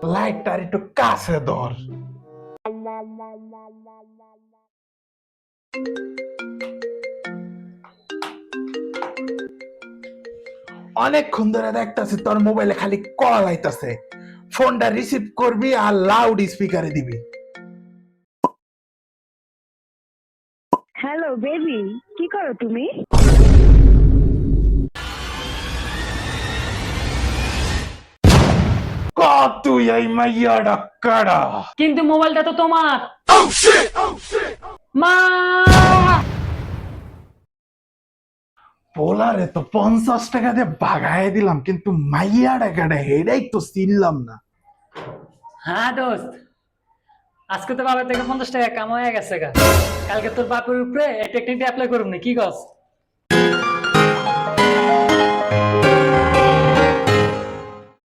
লাইটটার একটু কাছে ধর। অনেকক্ষণ ধরে দেখতাছি তোর মোবাইলে খালি কল আইতাছে। ফোনটা রিসিভ করবি আর লাউড স্পিকারে দিবি। হ্যালো বেবি, কি করো তুমি? ক তুই এই মাইয়াটা কাড়া। কিন্তু মোবাইলটা তো তোমার। মা! পোলারে তো 50 টাকা দিয়ে বাগায় দিলাম, কিন্তু মাইয়াটা কাড়া এটাই তো চিনলাম না। হ্যাঁ দোস্ত, আজকে তো বাবার থেকে 50 টাকা কাম হয়ে গেছে গা। কালকে তোর বাপের উপরে টেকনিকটা অ্যাপ্লাই করুন না, কি কস?